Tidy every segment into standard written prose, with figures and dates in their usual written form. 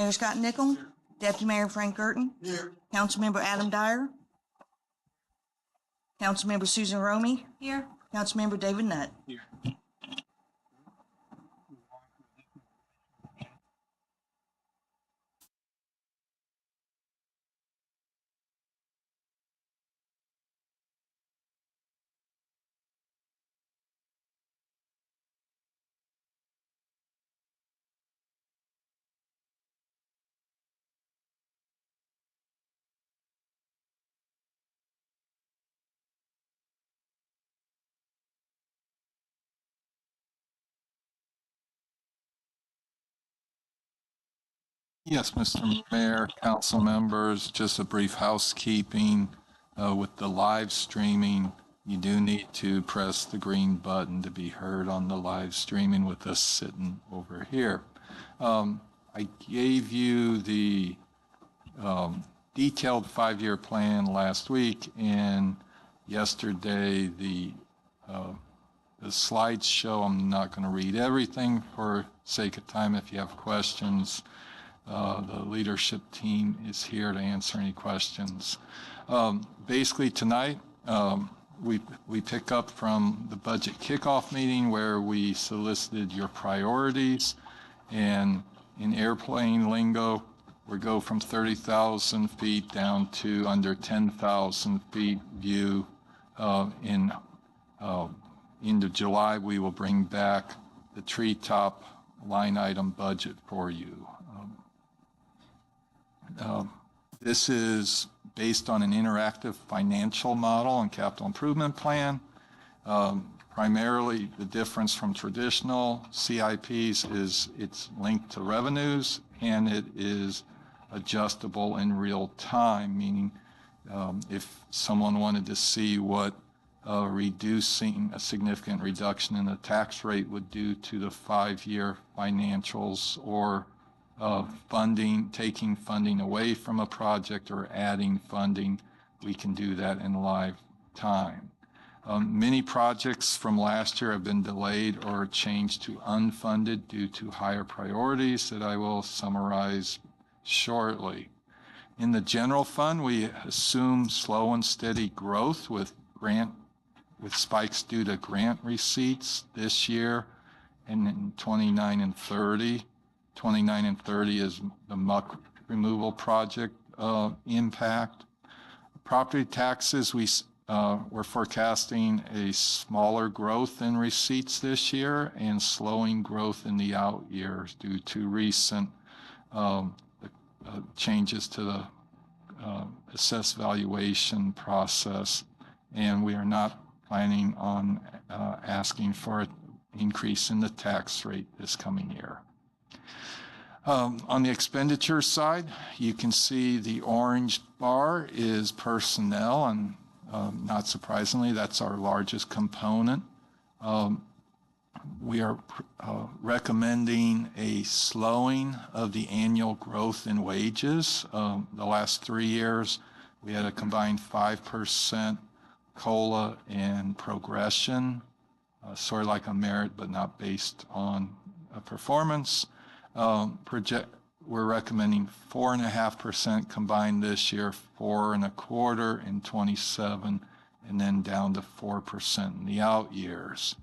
Mayor Scott Nichol. Deputy Mayor Frank Gerton. Here. Councilmember Adam Dyer. Councilmember Susan Romey. Here. Councilmember David Nutt. Here. Yes, Mr. Mayor, council members, just a brief housekeeping. With the live streaming, you do need to press the green button to be heard on the live streaming with us sitting over here. I gave you the detailed 5-year plan last week, and yesterday the slideshow. I'm not going to read everything for sake of time. If you have questions, the leadership team is here to answer any questions. Basically tonight, we pick up from the budget kickoff meeting where we solicited your priorities, and in airplane lingo, we go from 30,000 feet down to under 10,000 feet view. In end of July, we will bring back the treetop line item budget for you. This is based on an interactive financial model and capital improvement plan. Primarily, the difference from traditional CIPs is it's linked to revenues and it is adjustable in real time, meaning if someone wanted to see what reducing a significant reduction in the tax rate would do to the 5-year financials, or taking funding away from a project or adding funding, we can do that in live time. Many projects from last year have been delayed or changed to unfunded due to higher priorities that I will summarize shortly. In the general fund, we assume slow and steady growth with spikes due to grant receipts this year and in 29 and 30. 29 and 30 is the muck removal project impact. Property taxes, we're forecasting a smaller growth in receipts this year and slowing growth in the out years due to recent changes to the assessed valuation process, and we are not planning on asking for an increase in the tax rate this coming year. On the expenditure side, you can see the orange bar is personnel, and not surprisingly, that's our largest component. We are recommending a slowing of the annual growth in wages. The last 3 years, we had a combined 5% COLA and progression, sort of like a merit, but not based on performance. We're recommending 4.5% combined this year, 4.25% in 27, and then down to 4% in the out years.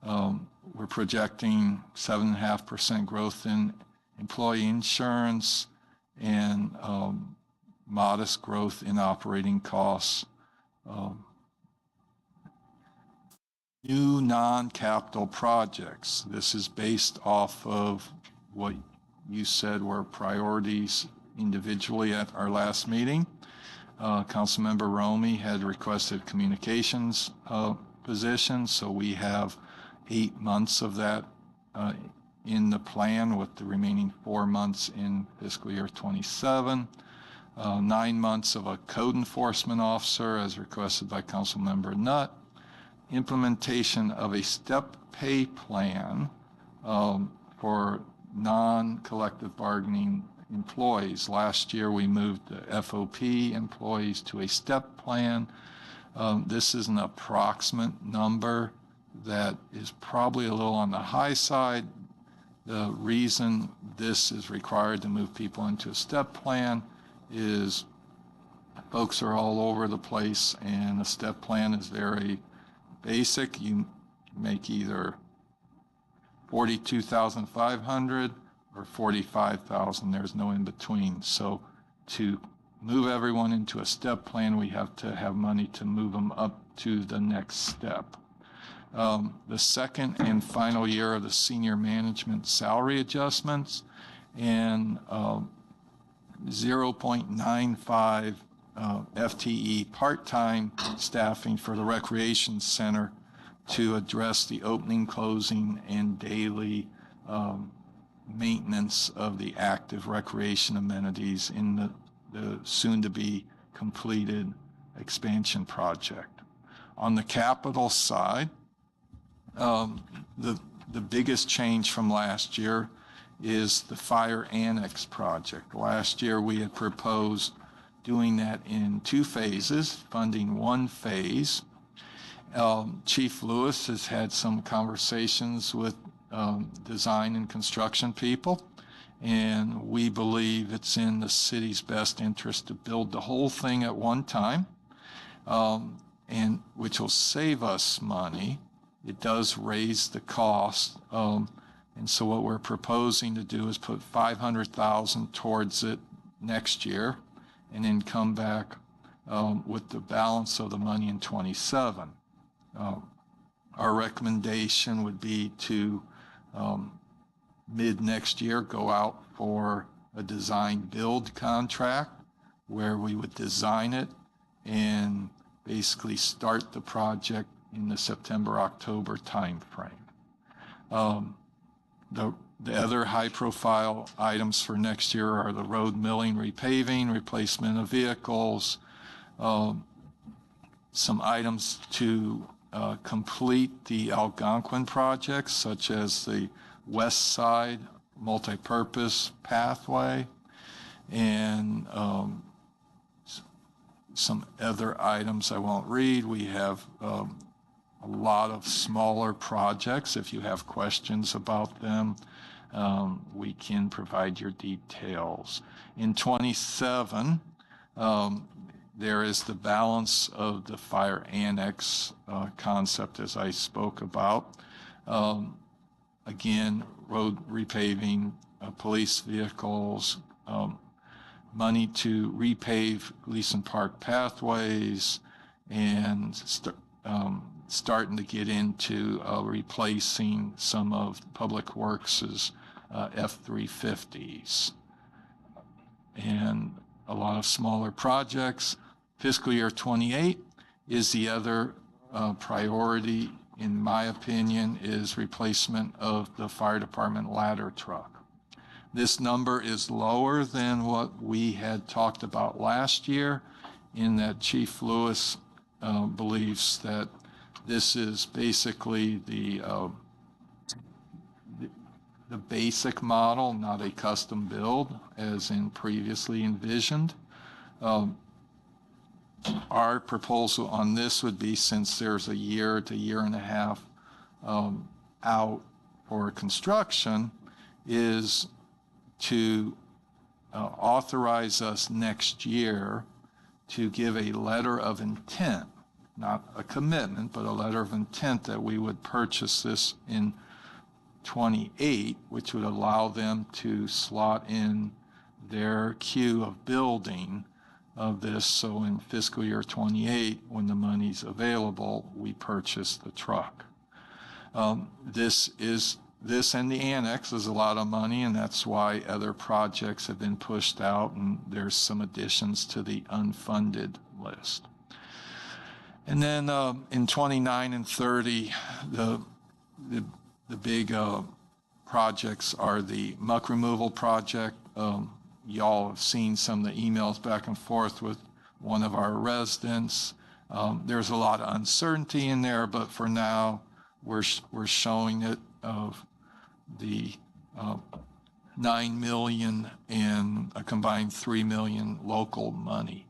We're projecting 7.5% growth in employee insurance and modest growth in operating costs. New non-capital projects. This is based off of what you said were priorities individually at our last meeting. Councilmember Romey had requested communications position, so we have 8 months of that in the plan, with the remaining 4 months in fiscal year 27. 9 months of a code enforcement officer as requested by Councilmember Nutt. Implementation of a step pay plan for non-collective bargaining employees. Last year, we moved the FOP employees to a step plan. This is an approximate number that is probably a little on the high side. The reason this is required to move people into a step plan is folks are all over the place, and a step plan is very basic. You make either 42,500 or 45,000. There's no in between. So to move everyone into a step plan, we have to have money to move them up to the next step. The second and final year of the senior management salary adjustments, and 0.95 FTE part-time staffing for the recreation center to address the opening, closing, and daily maintenance of the active recreation amenities in the soon-to-be completed expansion project. On the capital side, the biggest change from last year is the fire annex project. Last year we had proposed doing that in 2 phases, funding 1 phase. Chief Lewis has had some conversations with design and construction people, and we believe it's in the city's best interest to build the whole thing at one time, and which will save us money. It does raise the cost, and so what we're proposing to do is put $500,000 towards it next year, and then come back with the balance of the money in 27. Our recommendation would be to mid next year go out for a design build contract where we would design it and basically start the project in the September-October timeframe. The other high-profile items for next year are the road milling, repaving, replacement of vehicles, some items to complete the Algonquin projects, such as the west side multipurpose pathway, and some other items I won't read. We have a lot of smaller projects. If you have questions about them, we can provide your details. In 27, there is the balance of the fire annex concept as I spoke about. Again, road repaving, police vehicles, money to repave Gleason Park pathways, and starting to get into replacing some of Public Works' F-350s. And a lot of smaller projects. Fiscal year 28 is the other priority, in my opinion, is replacement of the fire department ladder truck. This number is lower than what we had talked about last year, in that Chief Lewis believes that this is basically the basic model, not a custom build as in previously envisioned. Our proposal on this would be, since there's a year to year and a half out for construction, is to authorize us next year to give a letter of intent, not a commitment, but a letter of intent that we would purchase this in 28, which would allow them to slot in their queue of building of this. So in fiscal year 28, when the money's available, we purchase the truck. This and the annex is a lot of money, and that's why other projects have been pushed out, and there's some additions to the unfunded list. And then in 29 and 30, the big projects are the muck removal project. Y'all have seen some of the emails back and forth with one of our residents. There's a lot of uncertainty in there, but for now, we're showing it of the $9 million and a combined $3 million local money.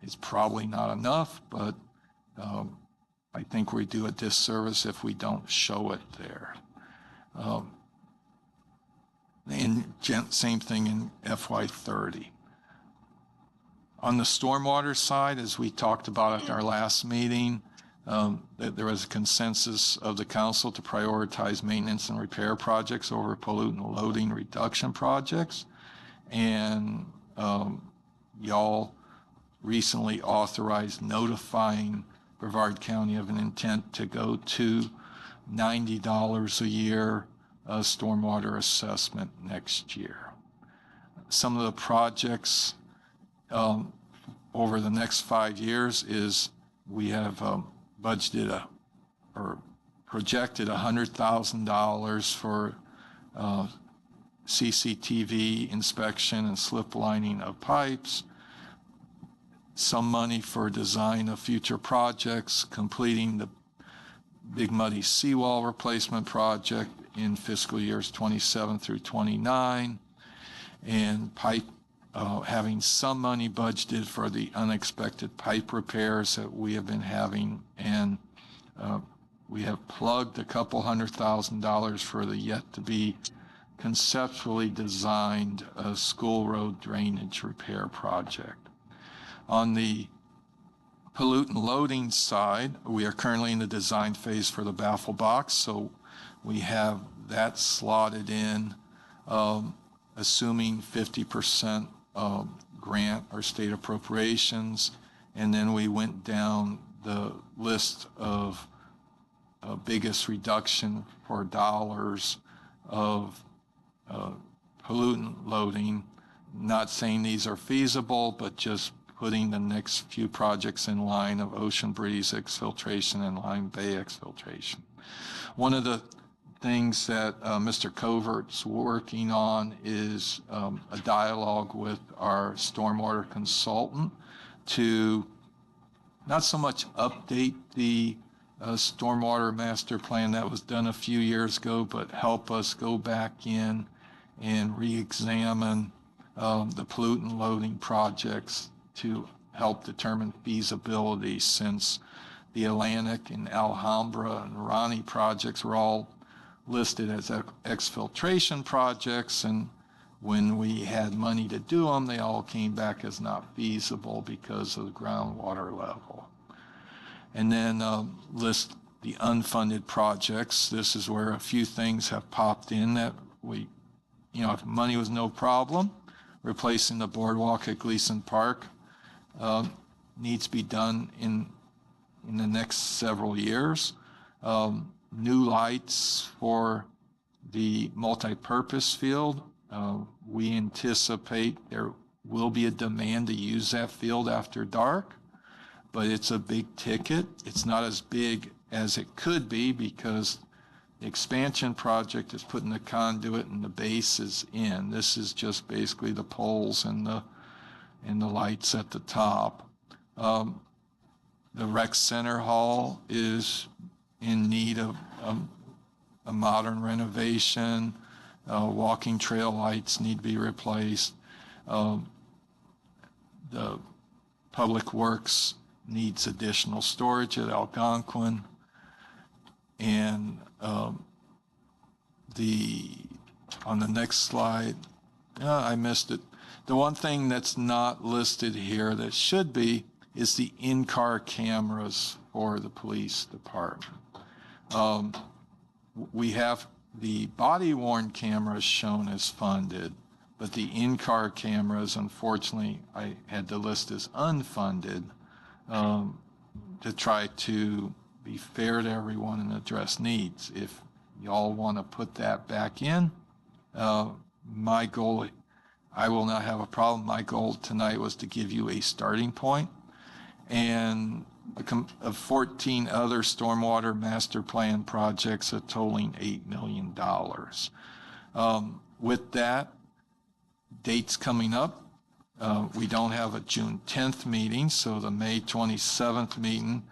It's probably not enough, but I think we do a disservice if we don't show it there. and same thing in FY30. On the stormwater side, as we talked about at our last meeting, that there was a consensus of the council to prioritize maintenance and repair projects over pollutant loading reduction projects. And y'all recently authorized notifying Brevard County of an intent to go to $90 a year stormwater assessment next year. Some of the projects over the next 5 years is we have budgeted or projected $100,000 for CCTV inspection and slip lining of pipes, some money for design of future projects, completing the Big Muddy seawall replacement project in fiscal years 27 through 29, and having some money budgeted for the unexpected pipe repairs that we have been having, and we have plugged a couple $100,000 for the yet to be conceptually designed school road drainage repair project. On the pollutant loading side, we are currently in the design phase for the baffle box, so we have that slotted in, assuming 50% grant or state appropriations, and then we went down the list of biggest reduction for dollars of pollutant loading, not saying these are feasible, but just putting the next few projects in line of Ocean Breeze exfiltration and Lime Bay exfiltration. One of the things that Mr. Covert's working on is a dialogue with our stormwater consultant to not so much update the stormwater master plan that was done a few years ago, but help us go back in and re-examine the pollutant loading projects to help determine feasibility, since the Atlantic and Alhambra and Ronnie projects were all listed as exfiltration projects, and when we had money to do them, they all came back as not feasible because of the groundwater level. And then list the unfunded projects. This is where a few things have popped in that we, if money was no problem, replacing the boardwalk at Gleason Park needs to be done in the next several years. New lights for the multi-purpose field. We anticipate there will be a demand to use that field after dark, but it's a big ticket. It's not as big as it could be because the expansion project is putting the conduit and the base is in. This is just basically the poles and the lights at the top. The rec center hall is in need of a modern renovation. Walking trail lights need to be replaced. The public works needs additional storage at Algonquin. And on the next slide, I missed it. The one thing that's not listed here that should be is the in-car cameras for the police department. We have the body-worn cameras shown as funded, but the in-car cameras, unfortunately, I had to list as unfunded to try to be fair to everyone and address needs. If y'all want to put that back in, my goal, I will not have a problem. My goal tonight was to give you a starting point and of 14 other stormwater master plan projects totaling $8 million. With that, dates coming up, we don't have a June 10th meeting, so the May 27th meeting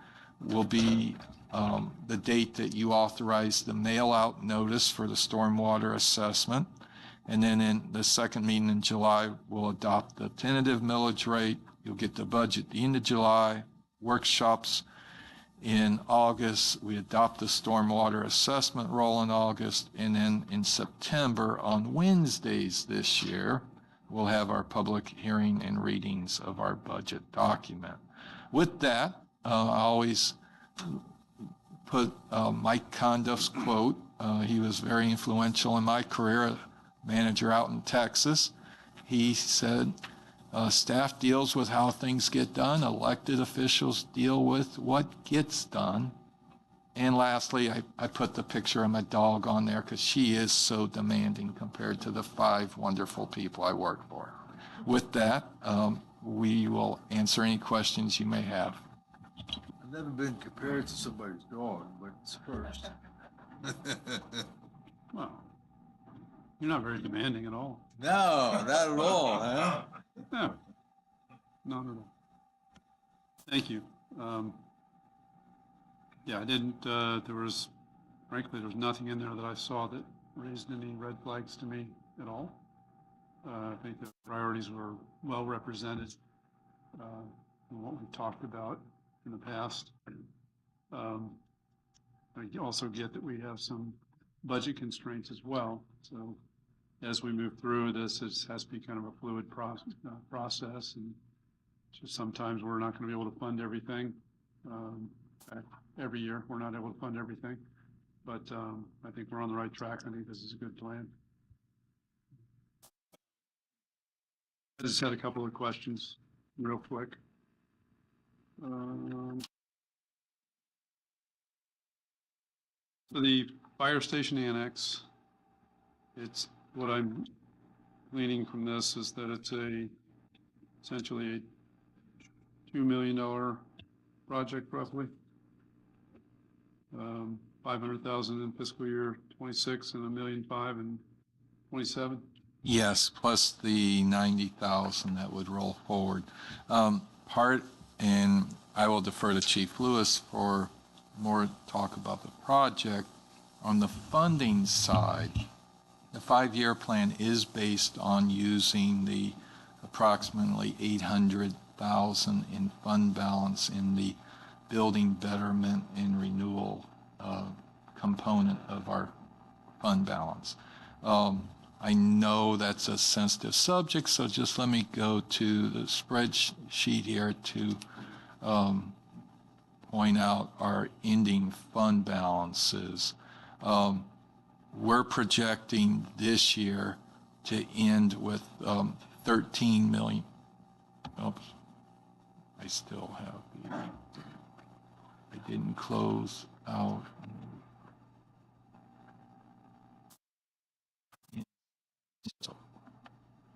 will be the date that you authorize the mail-out notice for the stormwater assessment. And then in the second meeting in July, we'll adopt the tentative millage rate. You'll get the budget at the end of July, workshops In August, we adopt the stormwater assessment role in August, and then in September, on Wednesdays this year, we'll have our public hearing and readings of our budget document. With that, I always put Mike Conduff's quote. He was very influential in my career, a manager out in Texas. He said, staff deals with how things get done. Elected officials deal with what gets done. And lastly, I put the picture of my dog on there because she is so demanding compared to the 5 wonderful people I work for. With that, we will answer any questions you may have. I've never been compared to somebody's dog, but it's first. Well, you're not very demanding at all. No, not at all, huh? No, not at all. Thank you. Yeah, I didn't, frankly, there was nothing in there that I saw that raised any red flags to me at all. I think the priorities were well represented in what we talked about in the past. I also get that we have some budget constraints as well. So as we move through this, it has to be kind of a fluid process, and just sometimes we're not going to be able to fund everything. Every year, we're not able to fund everything, but I think we're on the right track. I think this is a good plan. I just had a couple of questions real quick. So the fire station annex, it's what I'm gleaning from this is that it's essentially a $2 million project roughly. 500,000 in fiscal year 26 and $1.5 million in 27. Yes, plus the 90,000 that would roll forward. And I will defer to Chief Lewis for more talk about the project. On the funding side, the 5-year plan is based on using the approximately 800,000 in fund balance in the building betterment and renewal component of our fund balance. I know that's a sensitive subject, so just let me go to the spreadsheet here to point out our ending fund balances. We're projecting this year to end with 13 million. Oops, I still have the, I didn't close out.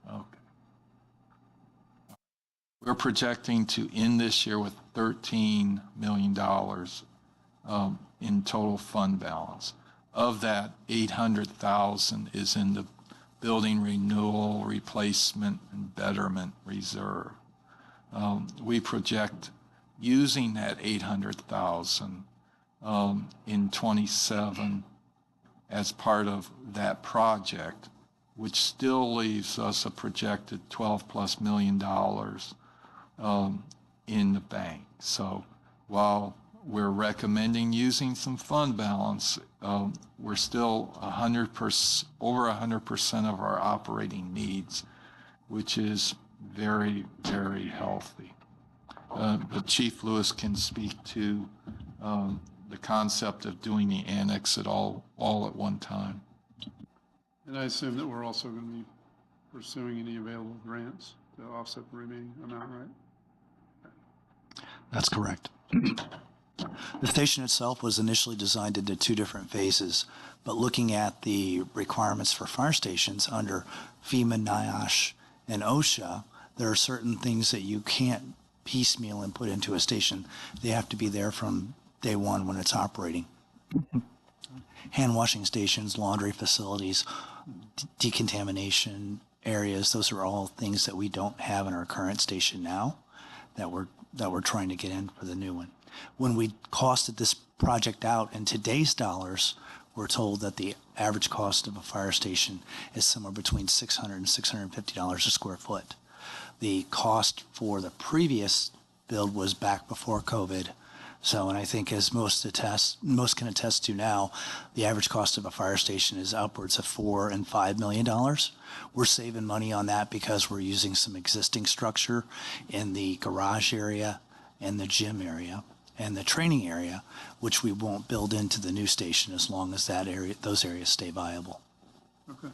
Okay. We're projecting to end this year with $13 million in total fund balance. Of that, 800,000 is in the building renewal, replacement, and betterment reserve. We project using that 800,000 in 27 as part of that project, which still leaves us a projected $12+ million in the bank. So while we're recommending using some fund balance, we're still over 100% of our operating needs, which is very, very healthy. But Chief Lewis can speak to the concept of doing the annex all at one time. And I assume that we're also going to be pursuing any available grants to offset the remaining amount, right? That's correct. The station itself was initially designed into 2 different phases, but looking at the requirements for fire stations under FEMA, NIOSH, and OSHA, there are certain things that you can't piecemeal and put into a station. They have to be there from day one when it's operating. Hand washing stations, laundry facilities, decontamination areas, those are all things that we don't have in our current station now that we're trying to get in for the new one. When we costed this project out in today's dollars, we're told that the average cost of a fire station is somewhere between $600 and $650 a square foot. The cost for the previous build was back before COVID. So, and I think as most can attest to now, the average cost of a fire station is upwards of $4 and $5 million. We're saving money on that because we're using some existing structure in the garage area and the gym area and the training area, which we won't build into the new station as long as those areas stay viable. Okay.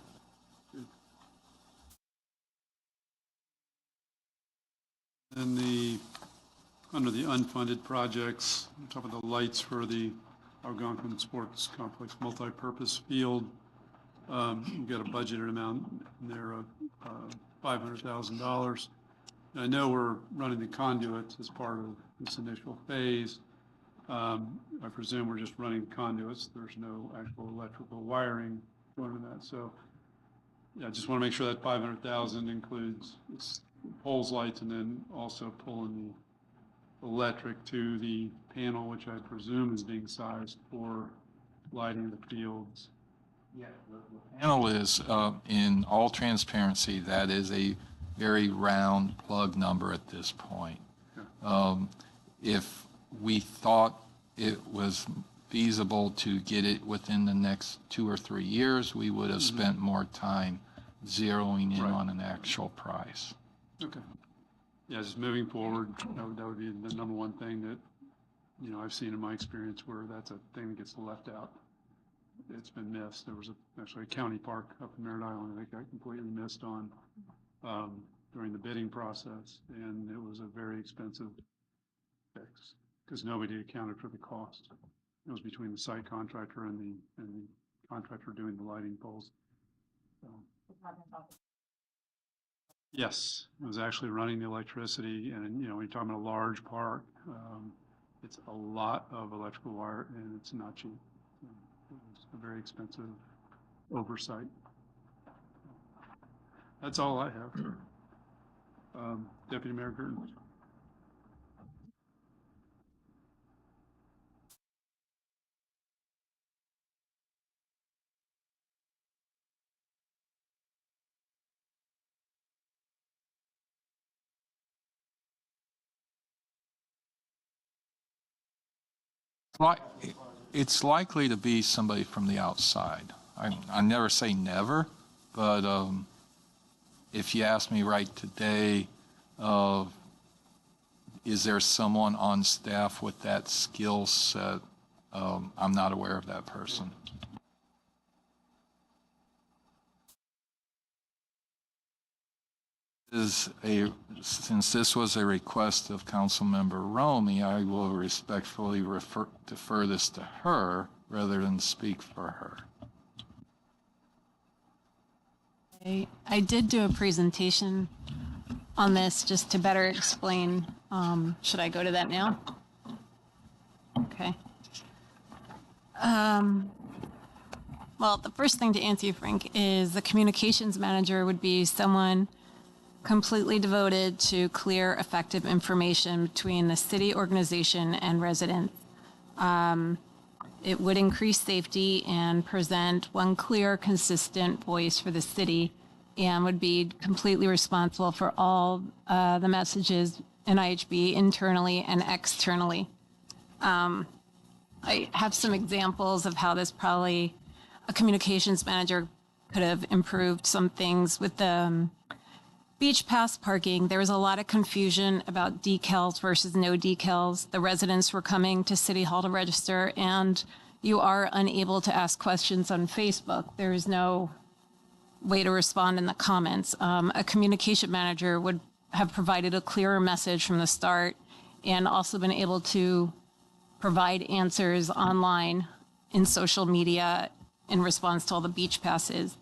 Good. Then under the unfunded projects, on top of the lights for the Algonquin Sports Complex multipurpose field, you've got a budgeted amount in there of $500,000. I know we're running the conduits as part of this initial phase. I presume we're just running conduits. There's no actual electrical wiring going in that. So, yeah, I just want to make sure that 500,000 includes poles, lights, and then also pulling the electric to the panel, which I presume is being sized for lighting the fields. Yeah, the panel is, in all transparency, that is a very round plug number at this point. If we thought it was feasible to get it within the next 2 or 3 years, we would have spent more time zeroing in on an actual price. Okay. Yeah, just moving forward, that would be the number one thing that, I've seen in my experience where that's a thing that gets left out. It's been missed. There was actually a county park up in Merritt Island that got completely missed on during the bidding process, and it was a very expensive fix because nobody accounted for the cost. It was between the site contractor and the contractor doing the lighting poles. So. Yes, it was actually running the electricity, and when you're talking about a large park, it's a lot of electrical wire, and it's not cheap. So it was a very expensive oversight. That's all I have. Deputy Mayor Gurton. It's likely to be somebody from the outside. I never say never, but if you ask me right today, is there someone on staff with that skill set? I'm not aware of that person. Since this was a request of Councilmember Romy, I will respectfully defer this to her rather than speak for her. I did do a presentation on this just to better explain. Should I go to that now? Okay. Well, the first thing to answer you, Frank, is the communications manager would be someone completely devoted to clear, effective information between the city organization and residents. It would increase safety and present one clear, consistent voice for the city, and would be completely responsible for all the messages in IHB internally and externally. I have some examples of how a communications manager could have improved some things with the beach pass parking. There was a lot of confusion about decals versus no decals. The residents were coming to City Hall to register, and you are unable to ask questions on Facebook. There is no way to respond in the comments. A communication manager would have provided a clearer message from the start and also been able to provide answers online in social media in response to all the beach passes.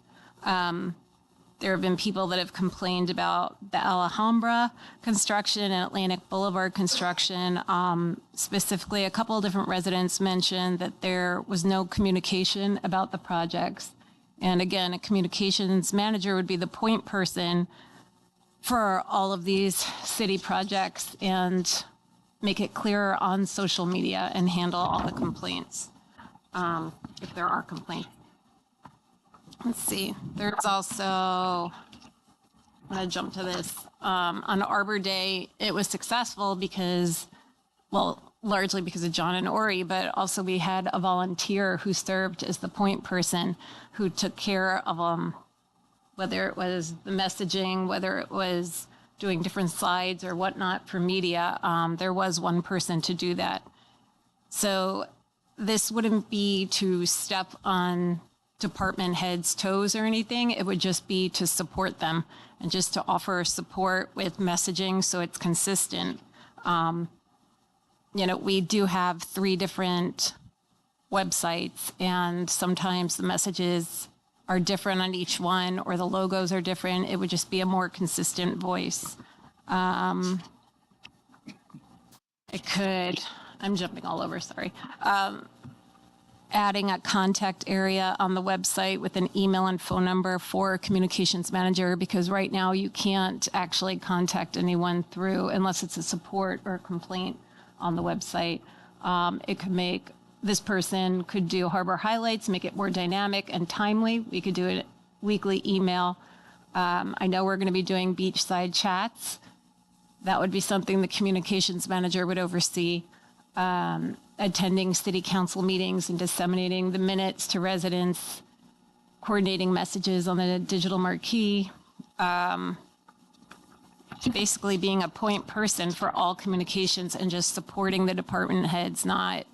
There have been people that have complained about the Alhambra construction and Atlantic Boulevard construction. Specifically, a couple of different residents mentioned that there was no communication about the projects. And again, a communications manager would be the point person for all of these city projects and make it clearer on social media and handle all the complaints, if there are complaints. Let's see, there's also, I'm gonna jump to this. On Arbor Day, it was successful because, well, largely because of John and Ori, but also we had a volunteer who served as the point person who took care of whether it was the messaging, whether it was doing different slides or whatnot for media. There was one person to do that. So this wouldn't be to step on department heads' toes or anything. It would just be to support them and just to offer support with messaging so it's consistent. We do have 3 different websites, and sometimes the messages are different on each one, or the logos are different. It would just be a more consistent voice. I'm jumping all over, sorry. Adding a contact area on the website with an email and phone number for a communications manager, because right now you can't actually contact anyone through, unless it's a support or a complaint on the website. This person could do harbor highlights, make it more dynamic and timely. We could do a weekly email. I know we're going to be doing beachside chats. That would be something the communications manager would oversee. Attending city council meetings and disseminating the minutes to residents, coordinating messages on the digital marquee. Basically being a point person for all communications and just supporting the department heads, not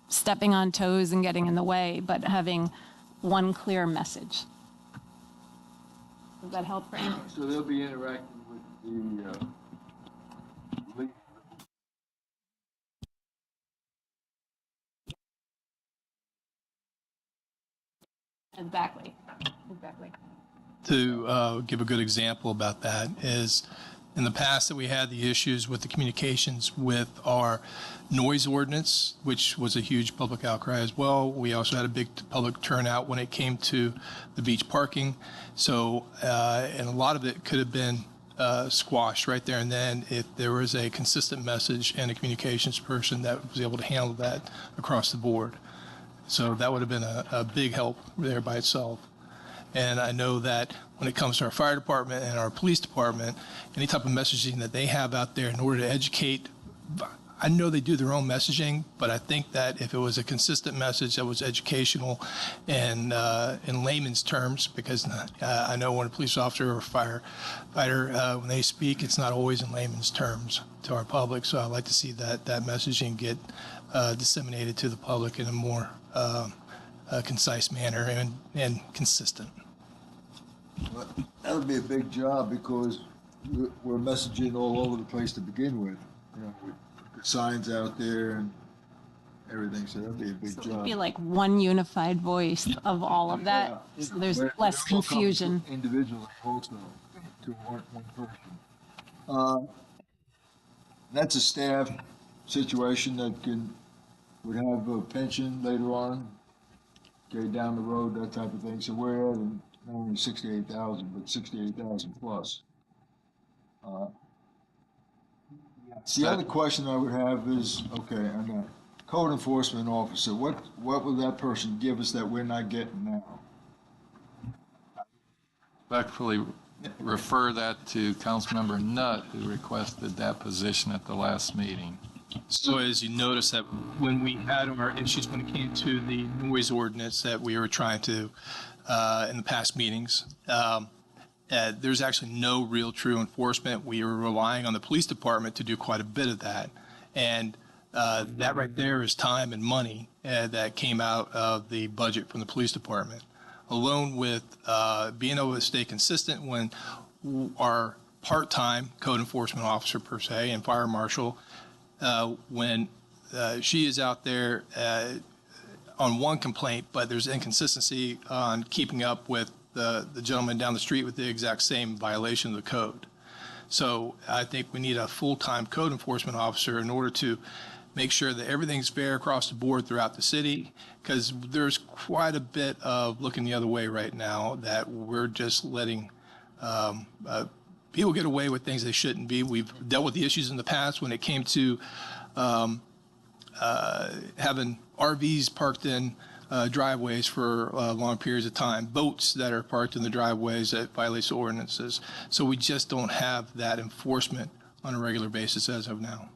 stepping on toes and getting in the way, but having one clear message. Does that help, Frank? So they'll be interacting with the lead. Exactly. To give a good example about that is in the past that we had the issues with the communications with our noise ordinance, which was a huge public outcry as well. We also had a big public turnout when it came to the beach parking. So, and a lot of it could have been squashed right there and then if there was a consistent message and a communications person that was able to handle that across the board. So that would have been a big help there by itself. And I know that when it comes to our fire department and our police department, any type of messaging that they have out there in order to educate, I know they do their own messaging, but I think that if it was a consistent message that was educational and in layman's terms, because I know when a police officer or firefighter, when they speak, it's not always in layman's terms to our public. So I'd like to see that messaging get disseminated to the public in a more concise manner and consistent. Well, that would be a big job because we're messaging all over the place to begin with. With signs out there and everything, so that'd be a big job. It'd be like one unified voice of all of that, so there's less confusion. Individually also to one person. That's a staff situation that would have a pension later on, okay, down the road, that type of thing. So we're at not only 68,000, but 68,000 plus. The other question I would have is, okay, I'm a code enforcement officer. What will that person give us that we're not getting now? Respectfully refer that to Councilmember Nutt, who requested that position at the last meeting. So as you notice that when we had our issues when it came to the noise ordinance that we were trying to, in the past meetings, there's actually no real true enforcement. We were relying on the police department to do quite a bit of that. And that right there is time and money that came out of the budget from the police department, along with being able to stay consistent when our part-time code enforcement officer per se and fire marshal, when she is out there on one complaint, but there's inconsistency on keeping up with the gentleman down the street with the exact same violation of the code. So I think we need a full-time code enforcement officer in order to make sure that everything's fair across the board throughout the city, because there's quite a bit of looking the other way right now that we're just letting people get away with things they shouldn't be. We've dealt with the issues in the past when it came to having RVs parked in driveways for long periods of time, boats that are parked in the driveways that violate the ordinances. So we just don't have that enforcement on a regular basis as of now.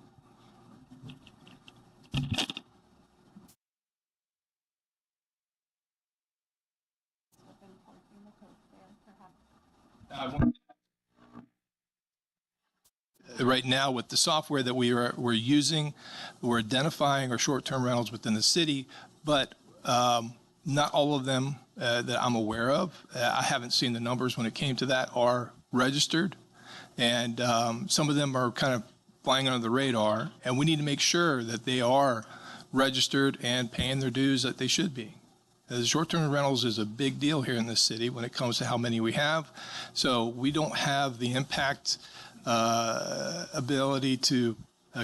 right now with the software that we're using, we're identifying our short-term rentals within the city, but not all of them that I'm aware of. I haven't seen the numbers when it came to that are registered, and some of them are kind of flying under the radar, and we need to make sure that they are registered and paying their dues that they should be. The short-term rentals is a big deal here in this city when it comes to how many we have. So we don't have the impact ability to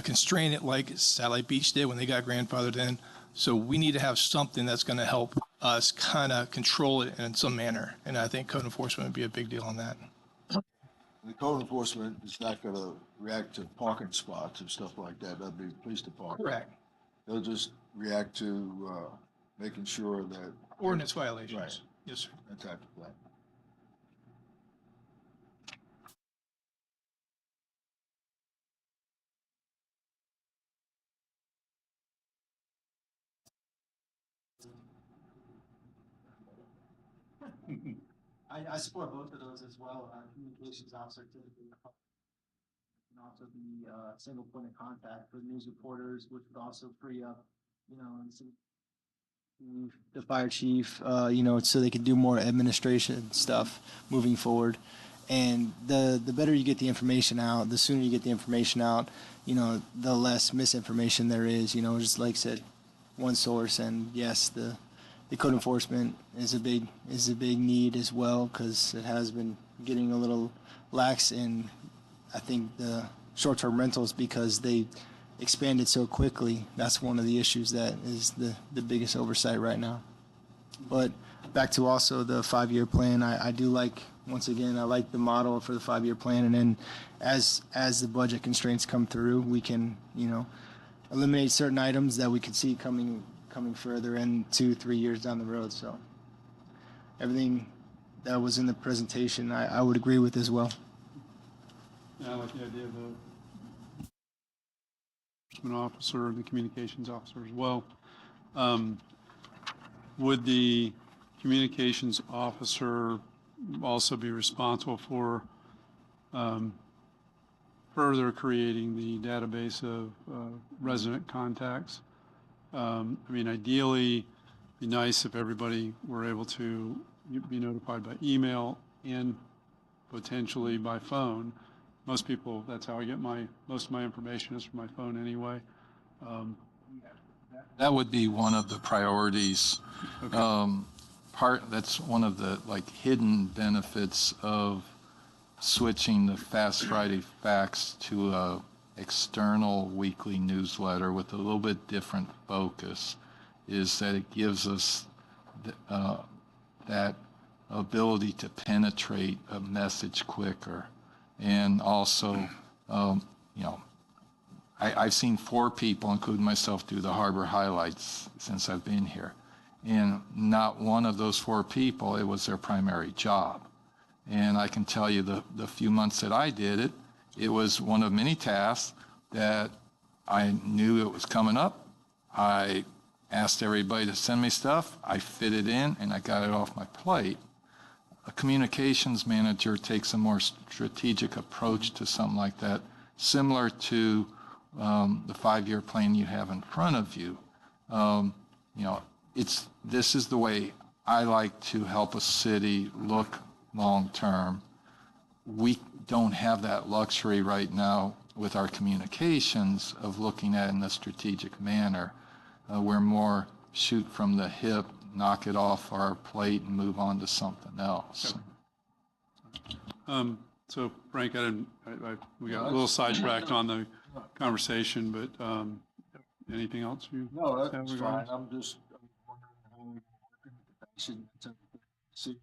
constrain it like Satellite Beach did when they got grandfathered in. So we need to have something that's going to help us kind of control it in some manner. And I think code enforcement would be a big deal on that. The code enforcement is not going to react to parking spots and stuff like that. That'd be the police department. Correct. They'll just react to making sure that. Ordinance violations. Right. Yes, sir. That type of thing. I support both of those as well. Communications officer typically, and also the single point of contact for news reporters, which would also free up, the fire chief, so they could do more administration stuff moving forward. And the better you get the information out, the sooner you get the information out, the less misinformation there is. Just like I said, one source. And yes, the code enforcement is a big need as well, because it has been getting a little lax in, I think, the short-term rentals because they expanded so quickly. That's one of the issues that is the biggest oversight right now. But back to also the 5-year plan, I do like, once again, I like the model for the 5-year plan. And then as the budget constraints come through, we can, eliminate certain items that we could see coming further in 2-3 years down the road. So everything that was in the presentation, I would agree with as well. Yeah, I like the idea of the enforcement officer and the communications officer as well. Would the communications officer also be responsible for further creating the database of resident contacts? Ideally, it'd be nice if everybody were able to be notified by email and potentially by phone. Most people, that's how I get most of my information is from my phone anyway. That would be one of the priorities. Okay. That's one of the hidden benefits of switching the Fast Friday Facts to a external weekly newsletter with a little bit different focus, is that it gives us that ability to penetrate a message quicker. And also, I've seen 4 people, including myself, do the harbor highlights since I've been here. And not one of those 4 people, it was their primary job. And I can tell you the few months that I did it, it was one of many tasks that I knew it was coming up. I asked everybody to send me stuff. I fit it in, and I got it off my plate. A communications manager takes a more strategic approach to something like that, similar to the 5-year plan you have in front of you. This is the way I like to help a city look long-term. We don't have that luxury right now with our communications of looking at it in a strategic manner. We're more shoot from the hip, knock it off our plate, and move on to something else. So Frank, we got a little sidetracked on the conversation, but anything else you? No, have that's regarding? fine. I'm just wondering how we're working with the patient. See,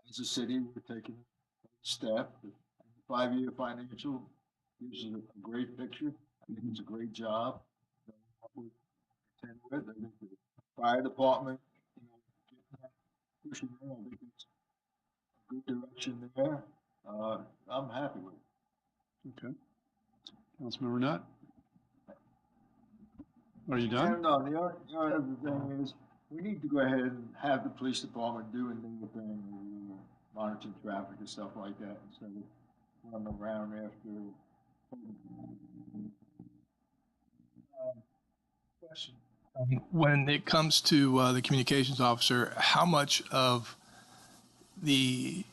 as a city, we're taking a step. The 5-year financial gives you a great picture. I think it's a great job. We're content with. I think the fire department, pushing there. I think it's a good direction there. I'm happy with it. Okay. Councilmember Nutt? Are you And done? the other thing is, we need to go ahead and have the police department doing their thing, monitoring traffic and stuff like that, instead of running around after When it comes to the communications officer, how much of the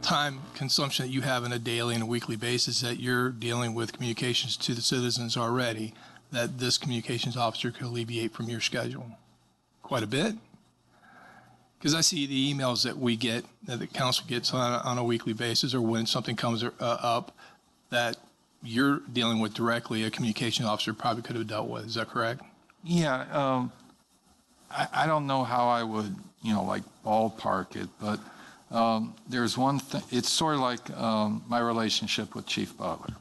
time consumption that you have on a daily and a weekly basis that you're dealing with communications to the citizens already that this communications officer could alleviate from your schedule? Quite a bit? Because I see the emails that we get, that the council gets on a weekly basis, or when something comes up that you're dealing with directly, a communication officer probably could have dealt with. Is that correct? Yeah, I don't know how I would, like ballpark it, but there's one thing. It's sort of like my relationship with Chief Butler.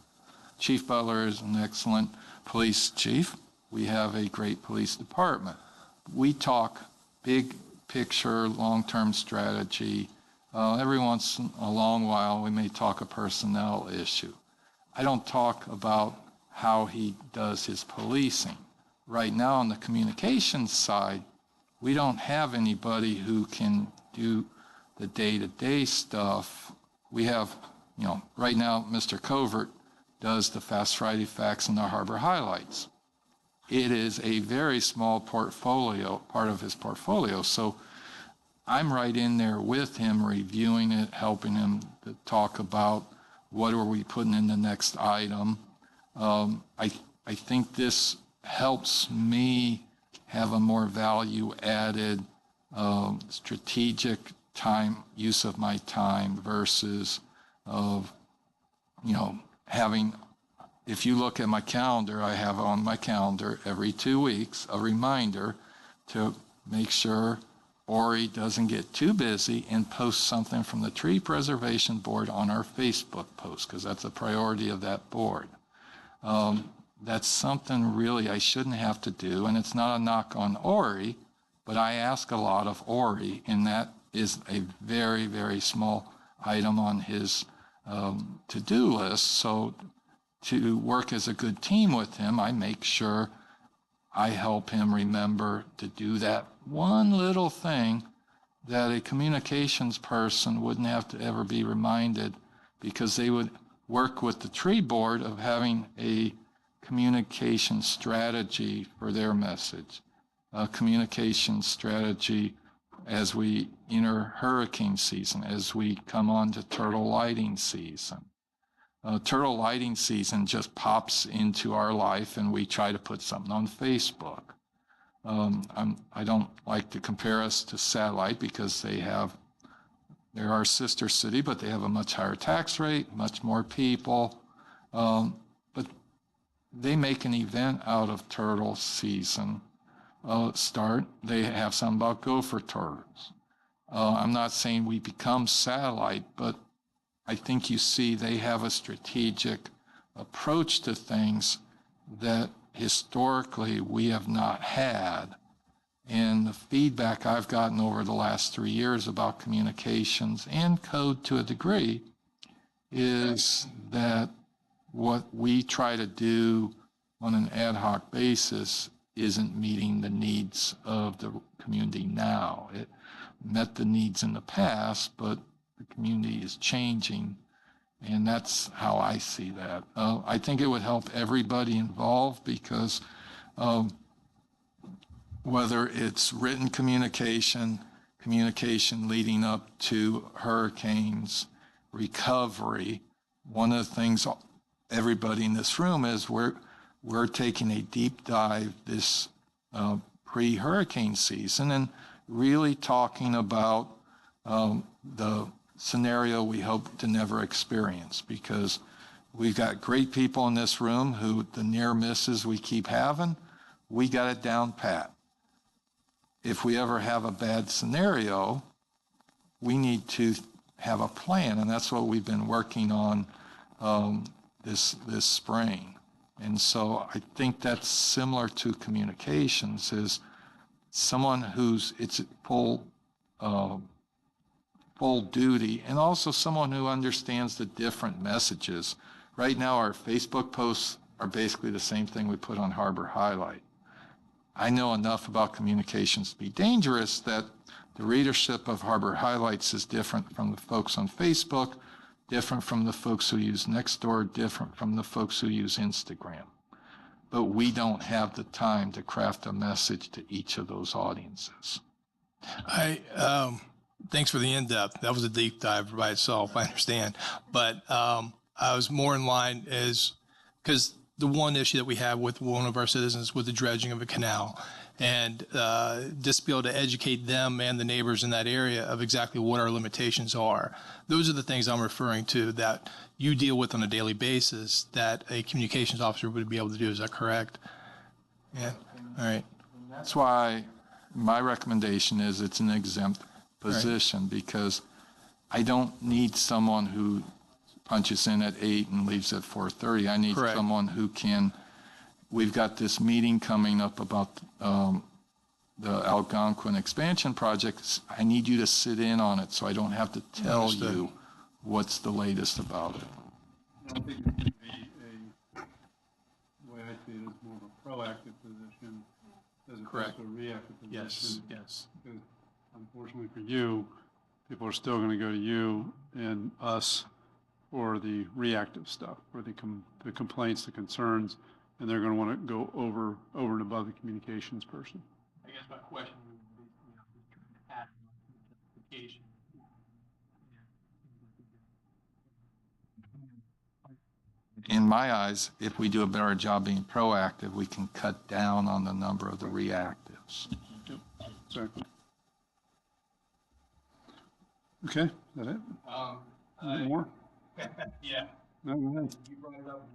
Chief Butler is an excellent police chief. We have a great police department. We talk big picture, long-term strategy. Every once in a long while, we may talk a personnel issue. I don't talk about how he does his policing. Right now, on the communications side, we don't have anybody who can do the day-to-day stuff. We have, right now, Mr. Covert does the Fast Friday Facts and the Harbor Highlights. It is a very small portfolio, part of his portfolio. So I'm right in there with him, reviewing it, helping him to talk about what are we putting in the next item. I think this helps me have a more value-added, strategic use of my time versus having. If you look at my calendar, I have on my calendar every 2 weeks a reminder to make sure Ori doesn't get too busy and post something from the Tree Preservation Board on our Facebook post, because that's a priority of that board. That's something really I shouldn't have to do, and it's not a knock on Ori, but I ask a lot of Ori, and that is a very, very small item on his to-do list. So to work as a good team with him, I make sure I help him remember to do that one little thing that a communications person wouldn't have to ever be reminded, because they would work with the tree board of having a communication strategy for their message, a communication strategy as we enter hurricane season, as we come on to turtle lighting season. Turtle lighting season just pops into our life, and we try to put something on Facebook. I don't like to compare us to Satellite, because they're our sister city, but they have a much higher tax rate, much more people. But they make an event out of turtle season start. They have something about gopher turtles. I'm not saying we become Satellite, but I think you see they have a strategic approach to things that historically we have not had. And the feedback I've gotten over the last 3 years about communications and code to a degree is that what we try to do on an ad hoc basis isn't meeting the needs of the community now. It met the needs in the past, but the community is changing, and that's how I see that. I think it would help everybody involved, because whether it's written communication leading up to hurricanes, recovery, one of the things everybody in this room is we're taking a deep dive this pre-hurricane season and really talking about the scenario we hope to never experience, because we've got great people in this room who the near misses we keep having, we got it down pat. If we ever have a bad scenario, we need to have a plan, and that's what we've been working on this spring. And so I think that's similar to communications, is someone it's full duty, and also someone who understands the different messages. Right now, our Facebook posts are basically the same thing we put on Harbor Highlight. I know enough about communications to be dangerous that the readership of Harbor Highlights is different from the folks on Facebook different from the folks who use Nextdoor, different from the folks who use Instagram. But we don't have the time to craft a message to each of those audiences. Thanks for the in-depth. That was a deep dive by itself, I understand. But I was more in line because the one issue that we have with one of our citizens with the dredging of a canal, and just be able to educate them and the neighbors in that area of exactly what our limitations are. Those are the things I'm referring to that you deal with on a daily basis that a communications officer would be able to do. Is that correct? Yeah. All right. That's why my recommendation is it's an exempt position, because I don't need someone who punches in at 8 and leaves at 4:30. I need Correct. someone who can, we've got this meeting coming up about the Algonquin expansion project. I need you to sit in on it so I don't have to tell Understood. you what's the latest about it. I think it could be the way I see it is more of a proactive position as Correct. opposed to a reactive position. Yes. Yes. Because unfortunately for you, people are still going to go to you and us for the reactive stuff, for the complaints, the concerns, and they're going to want to go over and above the communications person. I guess my question would be, trying to add justification. In my eyes, if we do a better job being proactive, we can cut down on the number of the reactives. Yep, exactly. Okay, is that it? Any more? Yeah. No, go ahead. You brought it up,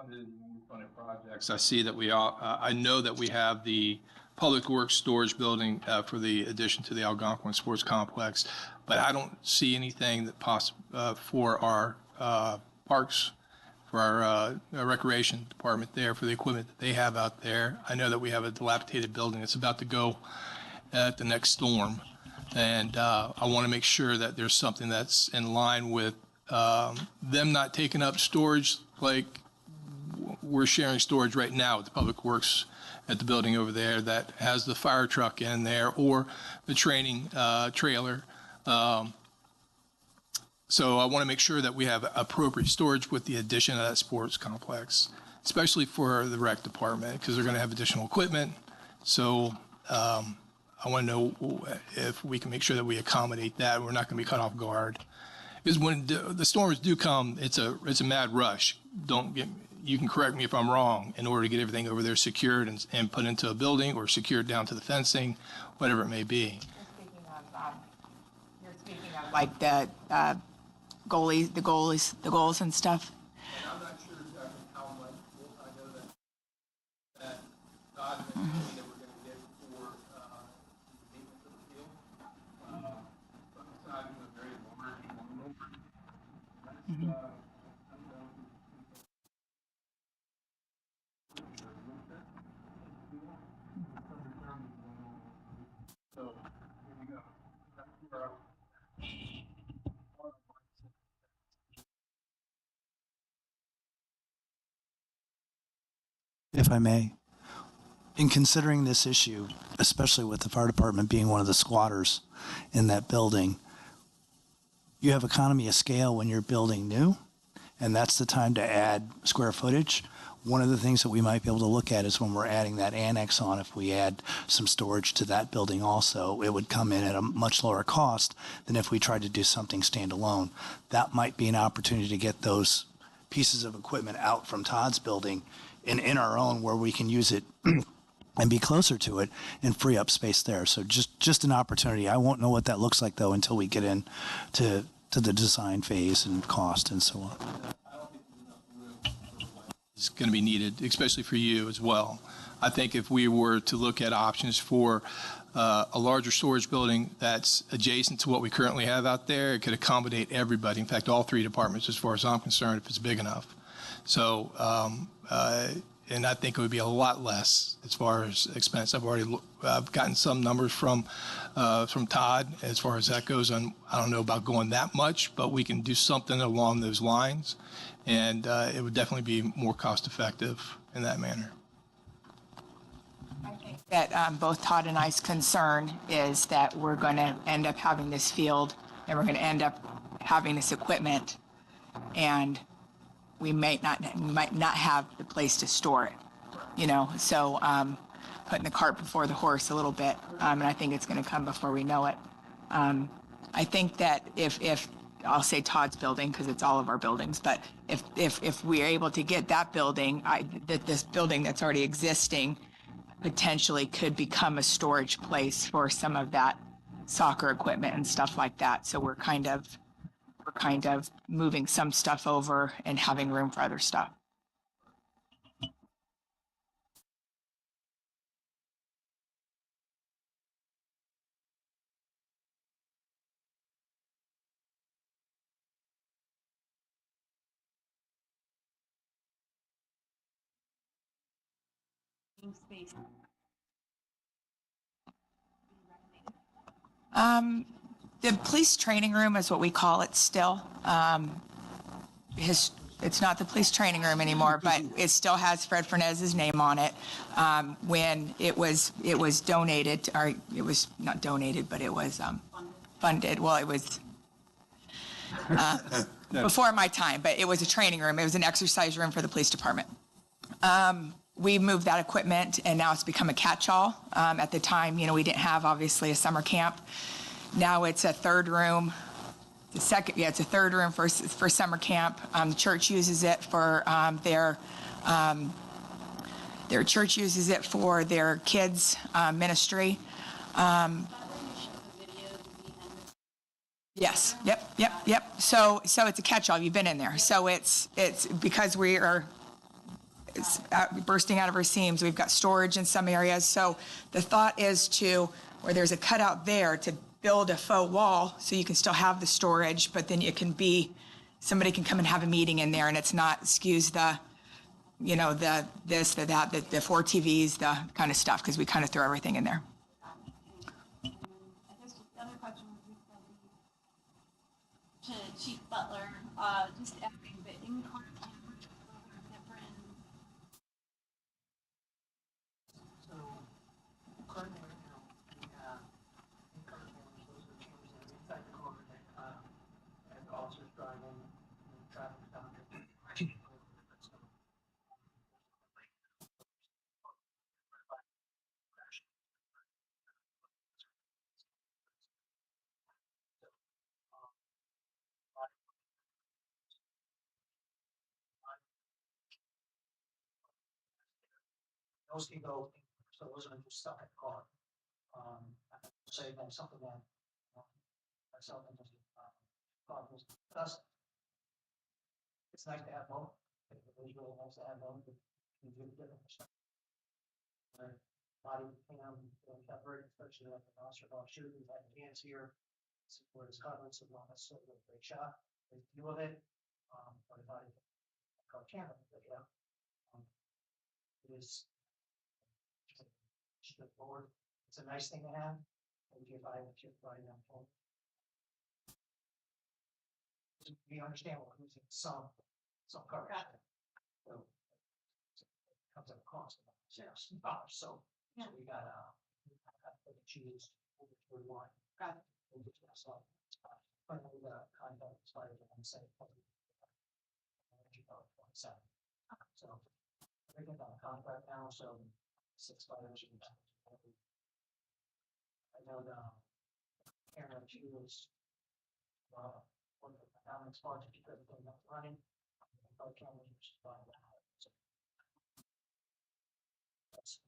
the unfunded projects. I see that I know that we have the Public Works Storage Building for the addition to the Algonquin Sports Complex, but I don't see anything that for our parks, for our recreation department there, for the equipment that they have out there. I know that we have a dilapidated building that's about to go at the next storm, and I want to make sure that there's something that's in line with them not taking up storage like we're sharing storage right now with the Public Works at the building over there that has the fire truck in there or the training trailer. So I want to make sure that we have appropriate storage with the addition of that sports complex, especially for the rec department, because they're going to have additional equipment. So I want to know if we can make sure that we accommodate that. We're not going to be caught off guard. Because when the storms do come, it's a mad rush. You can correct me if I'm wrong, in order to get everything over there secured and put into a building or secured down to the fencing, whatever it may be. You're speaking of like the goals and stuff. And I'm not sure exactly how much. I know that Todd mentioned that we're going to get for maintenance of the field. But besides a very large one over, that's, I don't know. So, here we go. That's where If I may, in considering this issue, especially with the fire department being one of the squatters in that building, you have economy of scale when you're building new, and that's the time to add square footage. One of the things that we might be able to look at is when we're adding that annex on, if we add some storage to that building also, it would come in at a much lower cost than if we tried to do something standalone. That might be an opportunity to get those pieces of equipment out from Todd's building and in our own, where we can use it and be closer to it and free up space there. So just an opportunity. I won't know what that looks like, though, until we get into the design phase and cost and so on. Is going to be needed, especially for you as well. I think if we were to look at options for a larger storage building that's adjacent to what we currently have out there, it could accommodate everybody. In fact, all three departments, as far as I'm concerned, if it's big enough. So, and I think it would be a lot less as far as expense. I've gotten some numbers from Todd as far as that goes. I don't know about going that much, but we can do something along those lines, and it would definitely be more cost effective in that manner. I think that both Todd and I's concern is that we're going to end up having this field and we're going to end up having this equipment and we might not have the place to store it, so putting the cart before the horse a little bit, and I think it's going to come before we know it. I think that if I'll say Todd's building because it's all of our buildings, but if we are able to get that building, this building that's already existing potentially could become a storage place for some of that soccer equipment and stuff like that. So we're kind of moving some stuff over and having room for other stuff. The police training room is what we call it still. It's not the police training room anymore, but it still has Fred Fernandez's name on it. When it was donated, or it was not donated, but it was funded. Well, it was before my time, but it was a training room. It was an exercise room for the police department. We moved that equipment, and now it's become a catch-all. At the time, we didn't have, obviously, a summer camp. Now it's a third room. It's a third room for summer camp. The church uses it for their church uses it for their kids' ministry. Yes. Yep. So it's a catch-all. You've been in there. So it's because it's bursting out of our seams. We've got storage in some areas. So the thought is where there's a cutout there, to build a faux wall so you can still have the storage, but then somebody can come and have a meeting in there, and it's not skews the this, the that, the 4 TVs, the kind of stuff, because we kind of throw everything in there. I guess the other question would be to Chief Butler, just asking the in-car cameras, whether different. So currently right now, we have in-car cameras, those are cameras that are inside the car that, as officers driving, traffic stop. Those can go, so those are just stuck in the car. I would say that's something that, myself and just, problems does. It's nice to have both. It's really nice to have both. You do different stuff. Body cam, coverage, especially like the officer about shooting, had hands here, where it's covered, so not necessarily a great shot. They deal with it, but if I call camera, yeah. It is straightforward. It's a nice thing to have. If you buy that phone. We understand we're losing some coverage. So it comes at a cost of $6. So we gotta choose which we want. Got it. So, finally, the contract expired on say. So everything's on a contract now, so 6 expires. I know the camera choose one of the economic spots to keep everything up running. But cameras are just fine. So that's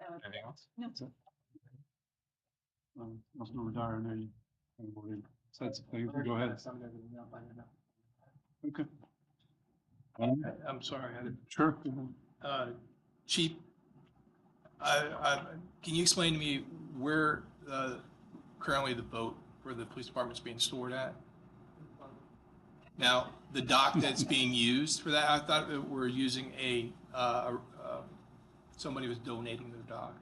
Anything else? No. Councilmember Dyer, I know you said something. Go ahead. Okay. I'm sorry. Sure. Chief, can you explain to me where currently the boat for the police department is being stored at? Now, the dock that's being used for that, I thought that we're using somebody was donating their dock.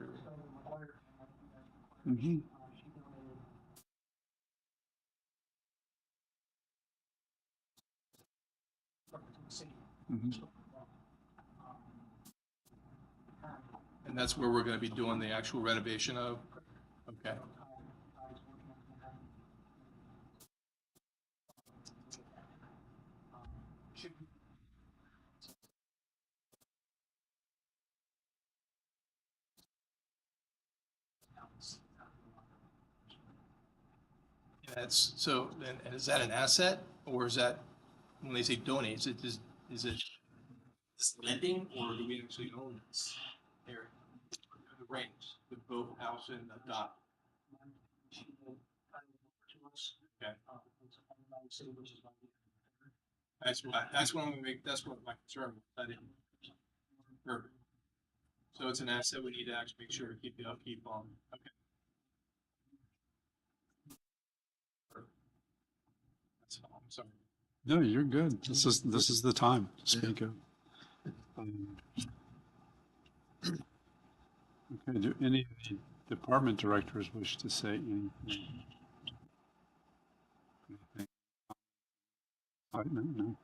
Mm-hmm. Mm-hmm. And that's where we're going to be doing the actual renovation of? Okay. That's, so, and is that an asset, or is that, when they say donate, is it lending, or do we actually own this area? The range, the boat house and the dock. Okay. That's what I'm gonna make, that's what my concern was. I didn't. Perfect. So it's an asset we need to actually make sure to keep the upkeep on. Okay. Perfect. That's all, I'm sorry. No, you're good. This is the time to speak of. Okay, do any of the department directors wish to say anything? Anything? No.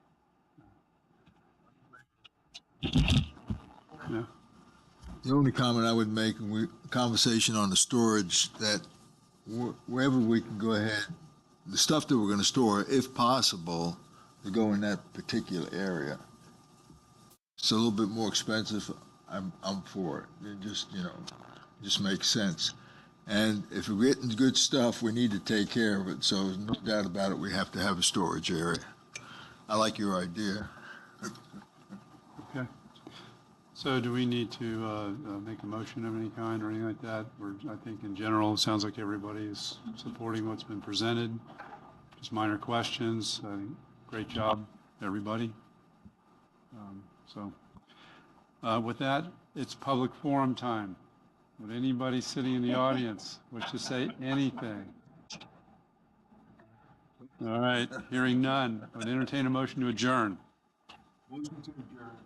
No. The only comment I would make, conversation on the storage, that wherever we can go ahead, the stuff that we're going to store, if possible, to go in that particular area. It's a little bit more expensive. I'm for it. It just makes sense. And if we're getting good stuff, we need to take care of it. So no doubt about it, we have to have a storage area. I like your idea. Okay. So do we need to make a motion of any kind or anything like that? Or I think in general, it sounds like everybody is supporting what's been presented. Just minor questions. I think great job, everybody. With that, it's public forum time. Would anybody sitting in the audience wish to say anything? All right, hearing none, I would entertain a motion to adjourn. Motion to adjourn.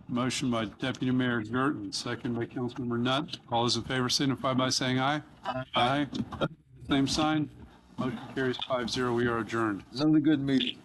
Motion by Deputy Mayor Gerton, second by Councilmember Nutt. All those in favor signify by saying aye. Aye. Same sign. Motion carries 5-0. We are adjourned. Another good meeting.